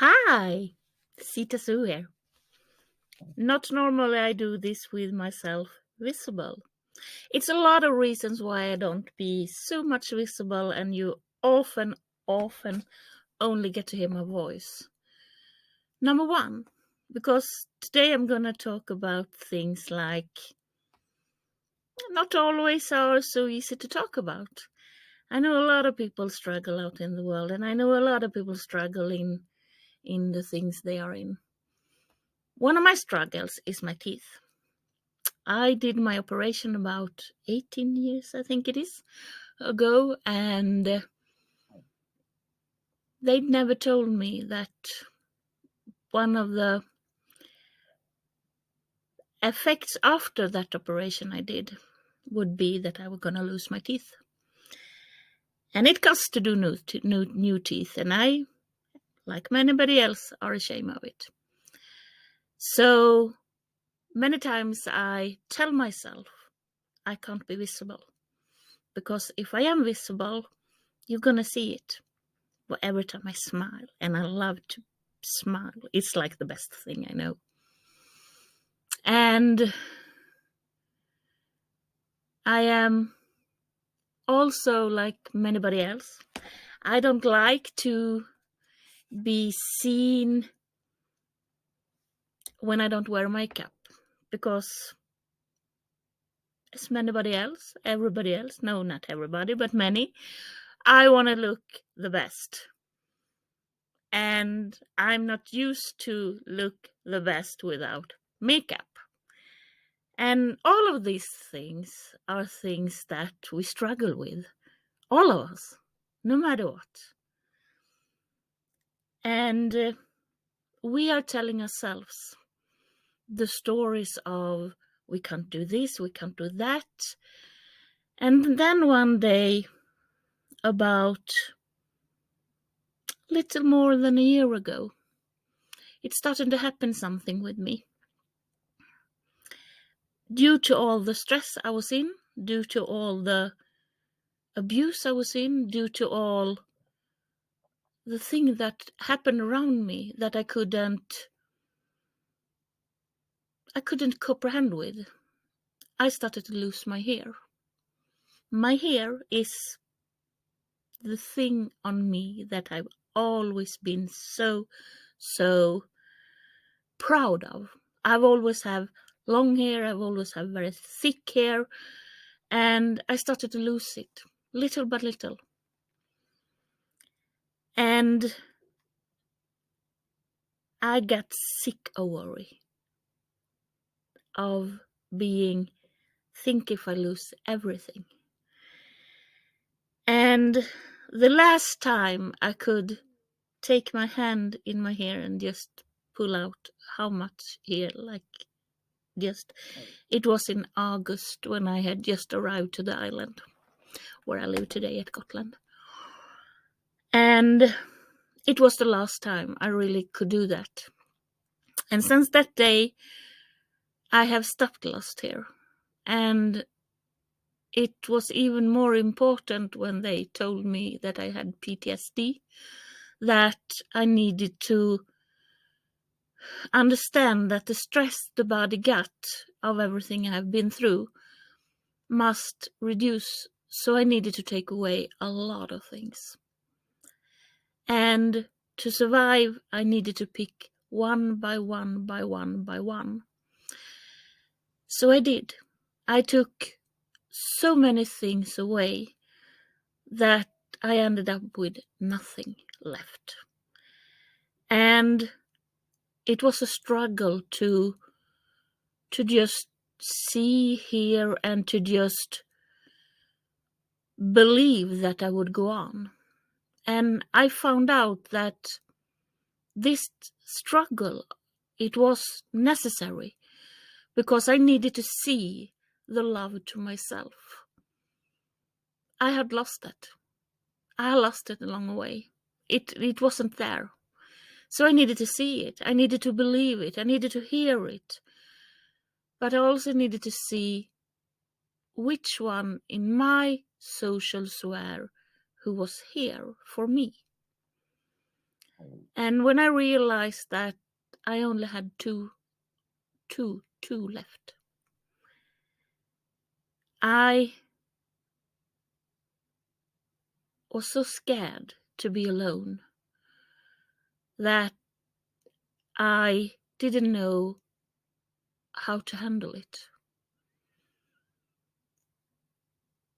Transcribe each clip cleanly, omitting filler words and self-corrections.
Hi, ZitaZoo here. Not normally I do this with myself visible. It's a lot of reasons why I don't be so much visible and you often only get to hear my voice. Number one, because today I'm gonna talk about things like not always are so easy to talk about. I know a lot of people struggle out in the world and I know a lot of people struggle in the things they are in. One of my struggles is my teeth. I did my operation about 18 years, I think it is, ago, and they'd never told me that one of the effects after that operation I did would be that I was going to lose my teeth. And it costs to do new teeth, and I, like anybody else, are ashamed of it. So many times I tell myself I can't be visible, because if I am visible, you're going to see it. Well, every time I smile, and I love to smile. It's like the best thing I know. And I am also like anybody else. I don't like to be seen when I don't wear makeup, because as everybody else, no, not everybody, but many, I want to look the best. And I'm not used to look the best without makeup. And all of these things are things that we struggle with, all of us, no matter what. And we are telling ourselves the stories of we can't do this, we can't do that. And then one day, about little more than a year ago, it started to happen something with me. Due to all the stress I was in, due to all the abuse I was in, due to all the thing that happened around me that I couldn't comprehend with, I started to lose my hair. My hair is the thing on me that I've always been so proud of. I've always have long hair, I've always have very thick hair, and I started to lose it little by little. And I got sick of worry, of think if I lose everything. And the last time I could take my hand in my hair and just pull out how much hair, it was in August, when I had just arrived to the island where I live today at Gotland. And it was the last time I really could do that. And since that day, I have stopped lost hair. And it was even more important when they told me that I had PTSD, that I needed to understand that the stress the body got of everything I have been through must reduce. So I needed to take away a lot of things. And to survive, I needed to pick one by one by one by one. So I did. I took so many things away that I ended up with nothing left. And it was a struggle to just see, hear, and to just believe that I would go on. And I found out that this struggle, it was necessary, because I needed to see the love to myself. I had lost it. I lost it along the way. It wasn't there. So I needed to see it. I needed to believe it. I needed to hear it. But I also needed to see which one in my social sphere who was here for me. And when I realized that I only had two left, I was so scared to be alone that I didn't know how to handle it.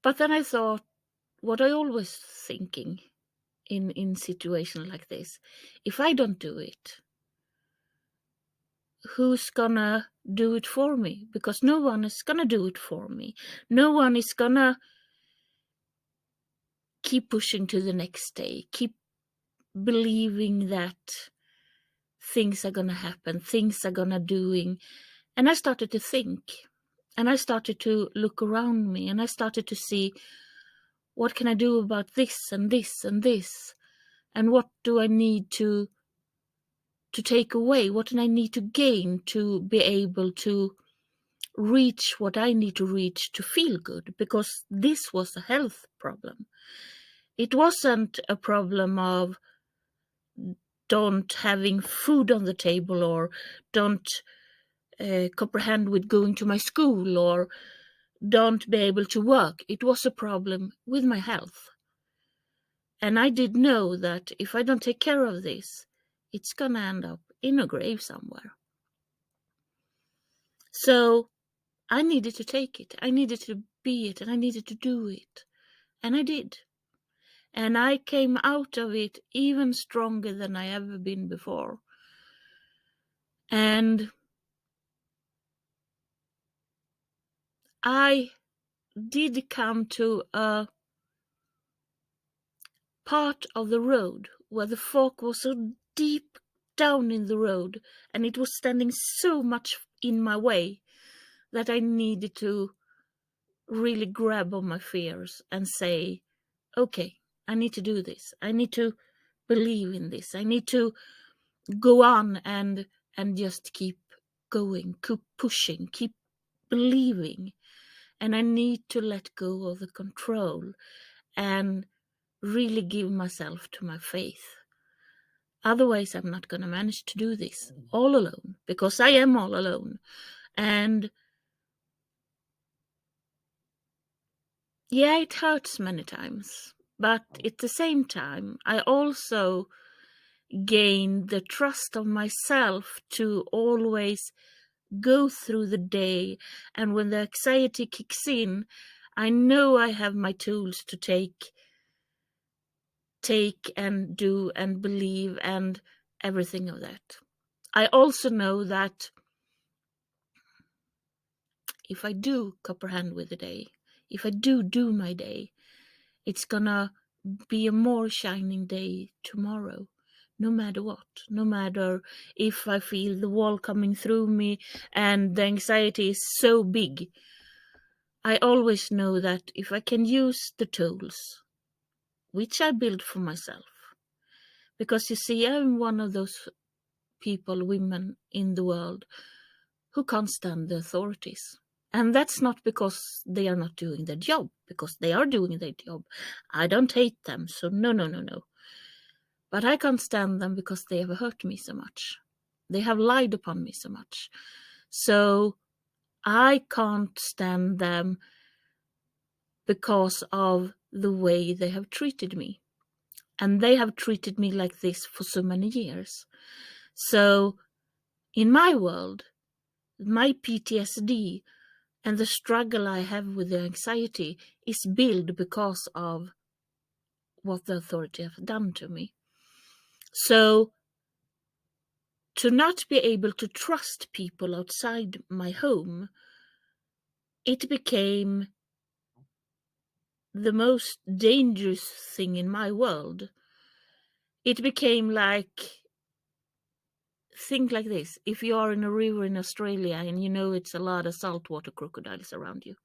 But then I thought, what I always thinking in situations like this, if I don't do it, who's gonna do it for me? Because no one is gonna do it for me. No one is gonna keep pushing to the next day, keep believing that things are gonna happen, things are gonna doing. And I started to think, and I started to look around me, and I started to see, what can I do about this and this and this? And what do I need to take away? What do I need to gain to be able to reach what I need to reach to feel good? Because this was a health problem. It wasn't a problem of don't having food on the table, or don't comprehend with going to my school, or don't be able to work. It was a problem with my health. And I did know that if I don't take care of this, it's gonna end up in a grave somewhere. So I needed to take it. I needed to be it, and I needed to do it. And I did. And I came out of it even stronger than I ever been before. And I did come to a part of the road where the fog was so deep down in the road, and it was standing so much in my way that I needed to really grab on my fears and say, okay, I need to do this. I need to believe in this. I need to go on and just keep going, keep pushing, keep believing. And I need to let go of the control and really give myself to my faith. Otherwise, I'm not going to manage to do this all alone, because I am all alone. And yeah, it hurts many times. But at the same time, I also gain the trust of myself to always go through the day. And when the anxiety kicks in, I know I have my tools to take and do and believe and everything of that. I also know that if I do comprehend with the day, if I do my day, it's gonna be a more shining day tomorrow, no matter what. No matter if I feel the wall coming through me and the anxiety is so big, I always know that if I can use the tools, which I build for myself, because you see, I'm one of those people, women in the world, who can't stand the authorities. And that's not because they are not doing their job, because they are doing their job. I don't hate them, so no. But I can't stand them because they have hurt me so much. They have lied upon me so much. So I can't stand them because of the way they have treated me. And they have treated me like this for so many years. So in my world, my PTSD and the struggle I have with the anxiety is built because of what the authority have done to me. So to not be able to trust people outside my home, it became the most dangerous thing in my world. It became like, think like this. If you are in a river in Australia and you know it's a lot of saltwater crocodiles around you,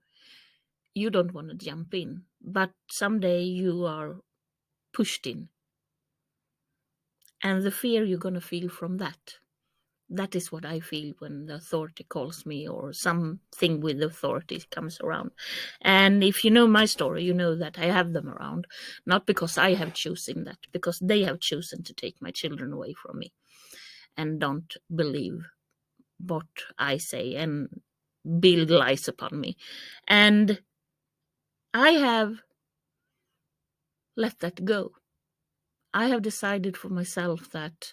you don't want to jump in. But someday you are pushed in. And the fear you're going to feel from that That is what I feel when the authority calls me or something with authority comes around. And if you know my story, you know that I have them around, not because I have chosen that, because they have chosen to take my children away from me and don't believe what I say and build lies upon me. And I have let that go. I have decided for myself that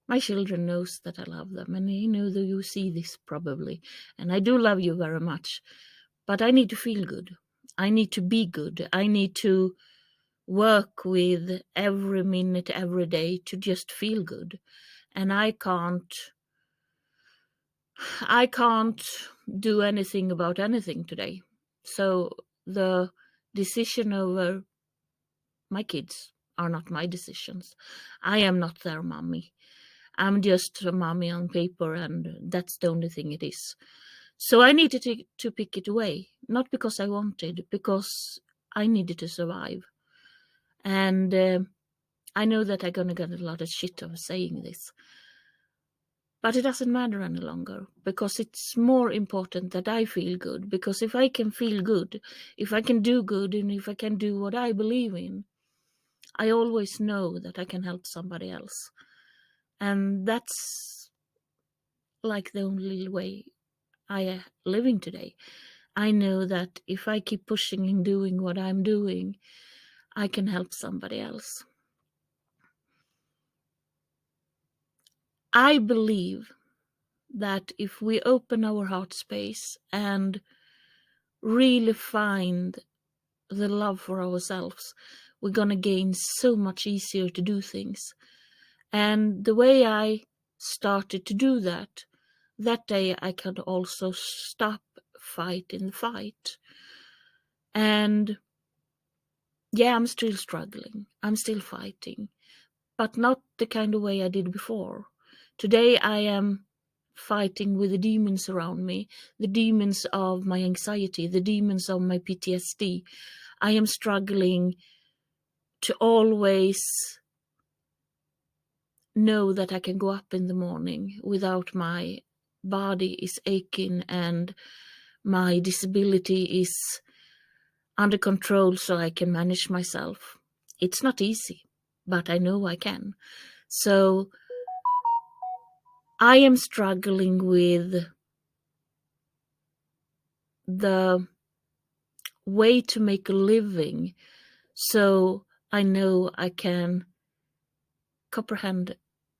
my children knows that I love them, and you know that you see this probably, and I do love you very much, but I need to feel good. I need to be good. I need to work with every minute, every day to just feel good. And I can't do anything about anything today. So the decision over my kids are not my decisions. I am not their mommy. I'm just a mommy on paper, and that's the only thing it is. So I needed to pick it away, not because I wanted, because I needed to survive. And I know that I'm going to get a lot of shit of saying this, but it doesn't matter any longer, because it's more important that I feel good. Because if I can feel good, if I can do good, and if I can do what I believe in, I always know that I can help somebody else. And that's like the only way I am living today. I know that if I keep pushing and doing what I'm doing, I can help somebody else. I believe that if we open our heart space and really find the love for ourselves, we're going to gain so much easier to do things. And the way I started to do that day I could also stop fighting the fight. And yeah, I'm still struggling. I'm still fighting, but not the kind of way I did before. Today I am fighting with the demons around me, the demons of my anxiety, the demons of my PTSD. I am struggling to always know that I can go up in the morning without my body is aching and my disability is under control so I can manage myself. It's not easy, but I know I can. So I am struggling with the way to make a living, so I know I can comprehend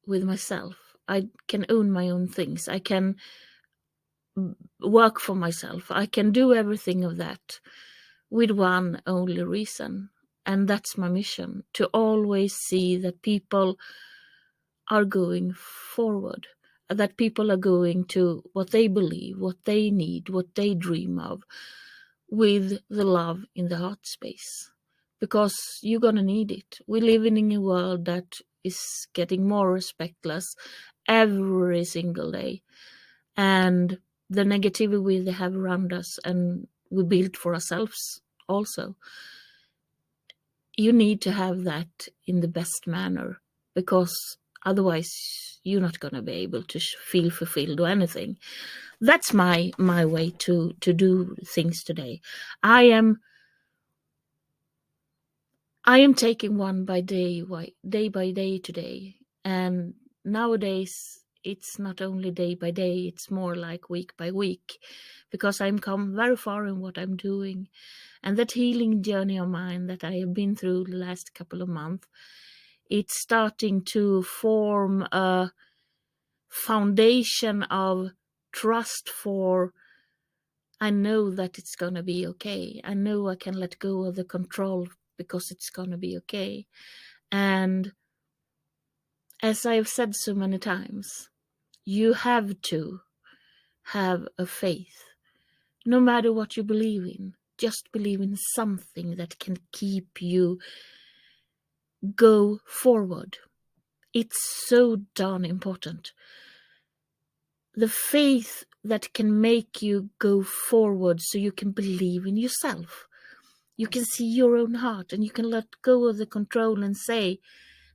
with myself. I can own my own things. I can work for myself. I can do everything of that with one only reason, and that's my mission, to always see that people are going forward, that people are going to what they believe, what they need, what they dream of, with the love in the heart space, because you're going to need it. We're living in a world that is getting more respectless every single day, and the negativity we have around us and we build for ourselves also, you need to have that in the best manner, because otherwise you're not going to be able to feel fulfilled or anything. That's my way to do things today. I am taking one by day by day today. And nowadays it's not only day by day, it's more like week by week, because I'm come very far in what I'm doing. And that healing journey of mine that I have been through the last couple of months, it's starting to form a foundation of trust for, I know that it's going to be okay. I know I can let go of the control because it's going to be okay. And as I've said so many times, you have to have a faith. No matter what you believe in, just believe in something that can keep you go forward. It's so darn important. The faith that can make you go forward so you can believe in yourself. You can see your own heart and you can let go of the control and say,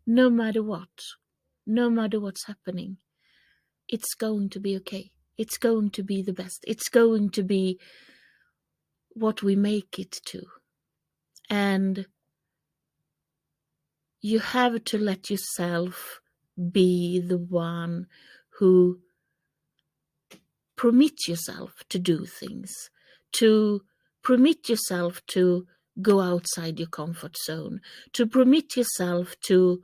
no matter what, no matter what's happening, it's going to be okay. It's going to be the best. It's going to be what we make it to. And you have to let yourself be the one who permit yourself to do things, to permit yourself to go outside your comfort zone, to permit yourself to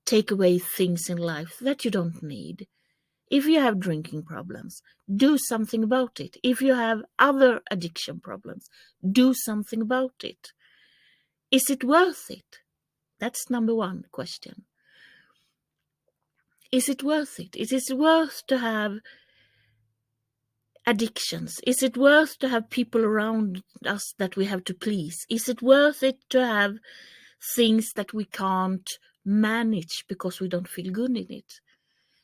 take away things in life that you don't need. If you have drinking problems, do something about it. If you have other addiction problems, do something about it. Is it worth it? That's number one question. Is it worth it? Is it worth to have addictions? Is it worth to have people around us that we have to please? Is it worth it to have things that we can't manage because we don't feel good in it?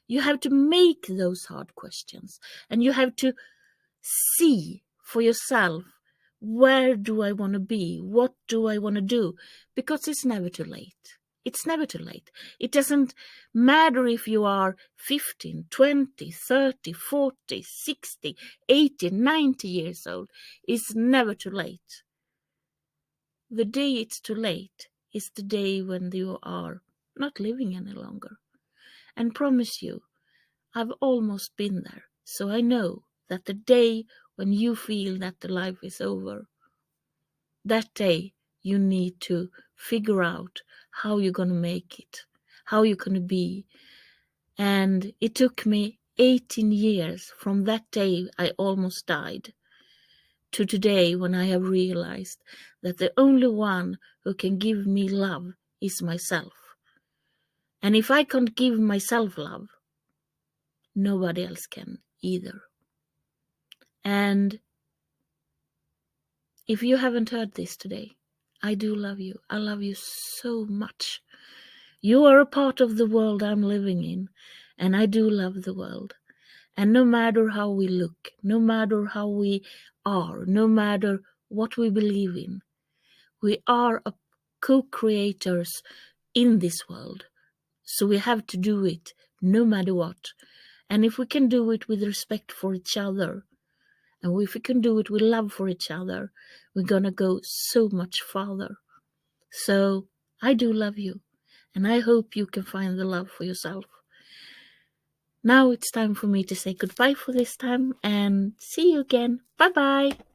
You have to make those hard questions, and you have to see for yourself, where do I want to be? What do I want to do? Because it's never too late. It's never too late. It doesn't matter if you are 15, 20, 30, 40, 60, 80, 90 years old. It's never too late. The day it's too late is the day when you are not living any longer. And promise you, I've almost been there. So I know that the day when you feel that the life is over, that day you need to figure out how you're going to make it, how you're going to be. And it took me 18 years from that day I almost died to today, when I have realized that the only one who can give me love is myself. And if I can't give myself love, nobody else can either. And if you haven't heard this today, I do love you. I love you so much. You are a part of the world I'm living in, and I do love the world. And no matter how we look, no matter how we are, no matter what we believe in, we are co-creators in this world. So we have to do it no matter what. And if we can do it with respect for each other, and if we can do it with love for each other, we're going to go so much farther. So I do love you, and I hope you can find the love for yourself. Now it's time for me to say goodbye for this time, and see you again. Bye-bye.